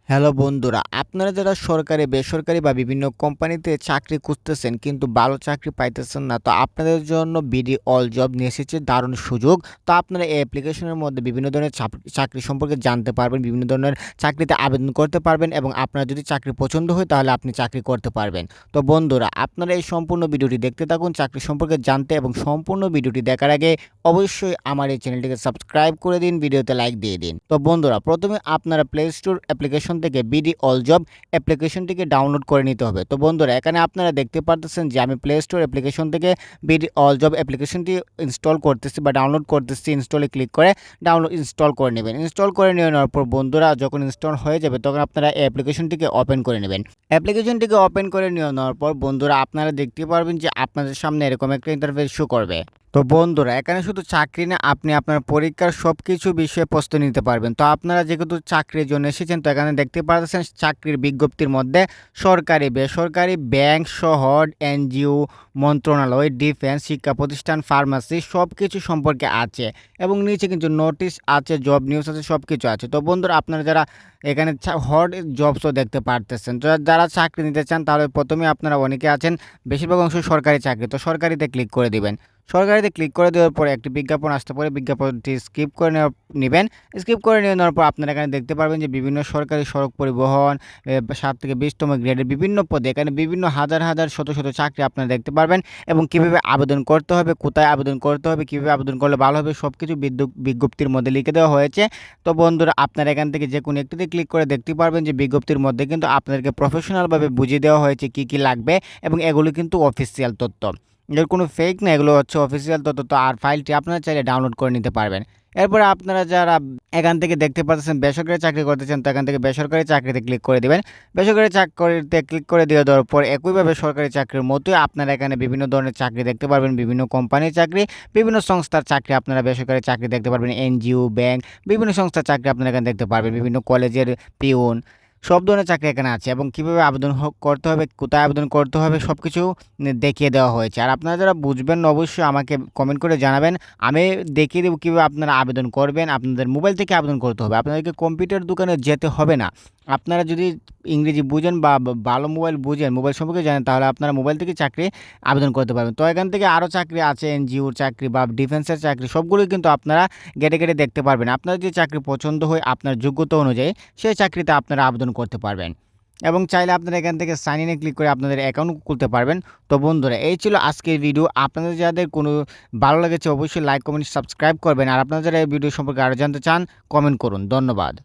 Hello বন্ধুরা, আপনারা যারা সরকারি, বেসরকারি বা বিভিন্ন কোম্পানিতে চাকরি খুঁজতেছেন কিন্তু ভালো চাকরি পাইতেছেন না, তো আপনাদের জন্য বিডি অল জব নিয়ে এসেছে দারুণ সুযোগ। তো আপনারা এই অ্যাপ্লিকেশনের মধ্যে বিভিন্ন ধরনের চাকরি সম্পর্কে জানতে পারবেন, বিভিন্ন ধরনের চাকরিতে আবেদন করতে পারবেন এবং আপনার যদি চাকরি পছন্দ হয় তাহলে আপনি চাকরি করতে পারবেন। তো বন্ধুরা, আপনারা এই সম্পূর্ণ ভিডিওটি দেখতে থাকুন চাকরি সম্পর্কে জানতে, এবং সম্পূর্ণ ভিডিওটি দেখার আগে অবশ্যই আমার এই চ্যানেলটিকে সাবস্ক্রাইব করে দিন, ভিডিওতে লাইক দিয়ে দিন। তো বন্ধুরা, প্রথমে আপনারা প্লে স্টোর অ্যাপ্লিকেশন থেকে বিডি অল জব অ্যাপ্লিকেশনটিকে ডাউনলোড করে নিতে হবে। তো বন্ধুরা, এখানে আপনারা দেখতে পারতেছেন যে আমি প্লে স্টোর অ্যাপ্লিকেশন থেকে বিডি অল জব অ্যাপ্লিকেশনটি ইনস্টল করতেছি বা ডাউনলোড করতেছি। ইনস্টলে ক্লিক করে ইনস্টল করে নেবেন। ইনস্টল করে নেওয়ার পর বন্ধুরা, যখন ইনস্টল হয়ে যাবে তখন আপনারা এই অ্যাপ্লিকেশনটিকে ওপেন করে নেবেন। অ্যাপ্লিকেশনটিকে ওপেন করে নেওয়ার পর বন্ধুরা, আপনারা দেখতে পারবেন যে আপনাদের সামনে এরকম একটা ইন্টারফেস শো করবে। তো বন্ধুরা, এখানে শুধু চাকরি না, আপনি আপনার পরীক্ষার সবকিছু বিষয়ে প্রস্তুতি নিতে পারবেন। তো আপনারা যেহেতু চাকরির জন্য এসেছেন, তো এখানে দেখতে পাচ্ছেন চাকরির বিজ্ঞপ্তির মধ্যে সরকারি, বেসরকারি, ব্যাংক, শহর, এনজিও, মন্ত্রণালয়, ডিফেন্স, শিক্ষা প্রতিষ্ঠান, ফার্মাসি সবকিছু সম্পর্কে আছে, এবং নিচে কিন্তু নোটিশ আছে, জব নিউজ আছে, সবকিছু আছে। তো বন্ধুরা, আপনারা যারা এখানে হট জবসও দেখতে পারতেছেন, তো যারা চাকরি নিতে চান তাহলে প্রথমে আপনারা অনেকে আছেন, বেশিরভাগ অংশ সরকারি চাকরি, তো সরকারিতে ক্লিক করে দিবেন। সরকারিতে ক্লিক করে দেওয়ার পরে একটি বিজ্ঞাপন আসতে পারে, বিজ্ঞাপনটি স্কিপ করে নেবেন। স্কিপ করে নেওয়ার পর আপনারা এখানে দেখতে পারবেন যে বিভিন্ন সরকারি সড়ক পরিবহন 7 থেকে 20তম গ্রেডের বিভিন্ন পদে এখানে বিভিন্ন হাজার হাজার শত শত চাকরি আপনারা দেখতে পারবেন, এবং কীভাবে আবেদন করতে হবে, কোথায় আবেদন করতে হবে, কীভাবে আবেদন করলে ভালো হবে, সব কিছু বিজ্ঞপ্তির মধ্যে লিখে দেওয়া হয়েছে। তো বন্ধুরা, আপনারা এখান থেকে যে কোনো একটিতে ক্লিক করে দেখতে পারবেন যে বিজ্ঞপ্তির মধ্যে কিন্তু আপনাদেরকে প্রফেশনালভাবে বুঝিয়ে দেওয়া হয়েছে কী কী লাগবে, এবং এগুলো কিন্তু অফিসিয়াল তথ্য, এর কোনো ফেক না, এগুলো হচ্ছে অফিসিয়াল তথ্য। তো আর ফাইলটি আপনারা চাইলে ডাউনলোড করে নিতে পারবেন। এরপরে আপনারা যারা এখান থেকে দেখতে পাচ্ছেন বেসরকারি চাকরি করতেছেন, তো এখান থেকে বেসরকারি চাকরিতে ক্লিক করে দিবেন। বেসরকারি চাকরিতে ক্লিক করে দেওয়ার পর একইভাবে সরকারি চাকরির মতোই আপনারা এখানে বিভিন্ন ধরনের চাকরি দেখতে পারবেন, বিভিন্ন কোম্পানির চাকরি, বিভিন্ন সংস্থার চাকরি আপনারা বেসরকারি চাকরি দেখতে পারবেন, এনজিও, ব্যাংক, বিভিন্ন সংস্থার চাকরি আপনারা এখানে দেখতে পারবেন, বিভিন্ন কলেজের পিওন, সব ধরনের চাকরি এখানে আছে, এবং কীভাবে আবেদন করতে হবে, কোথায় আবেদন করতে হবে, সব কিছু দেখিয়ে দেওয়া হয়েছে। আর আপনারা যারা বুঝবেন না অবশ্যই আমাকে কমেন্ট করে জানাবেন, আমি দেখিয়ে দেবো কীভাবে আপনারা আবেদন করবেন। আপনাদের মোবাইল থেকে আবেদন করতে হবে, আপনাদেরকে কম্পিউটার দোকানে যেতে হবে না। আপনারা যদি ইংরেজি বুঝেন বা ভালো মোবাইল বুঝেন, মোবাইল সম্পর্কে জানেন, তাহলে আপনারা মোবাইল থেকে চাকরি আবেদন করতে পারবেন। তো এখান থেকে আরও চাকরি আছে, এনজিওর চাকরি বা ডিফেন্সের চাকরি, সবগুলোই কিন্তু আপনারা ঘেটে ঘেটে দেখতে পারবেন। আপনার যে চাকরি পছন্দ হয় আপনার যোগ্যতা অনুযায়ী, সেই চাকরিতে আপনারা আবেদন করতে পারবেন, এবং চাইলে আপনারা এখান থেকে সাইন ইনে ক্লিক করে আপনাদের অ্যাকাউন্ট খুলতে পারবেন। তো বন্ধুরা, এই ছিল আজকের ভিডিও। আপনাদের যাদের কোনো ভালো লেগেছে অবশ্যই লাইক, কমেন্ট, সাবস্ক্রাইব করবেন, আর আপনারা যারা এই ভিডিও সম্পর্কে আরও জানতে চান কমেন্ট করুন। ধন্যবাদ।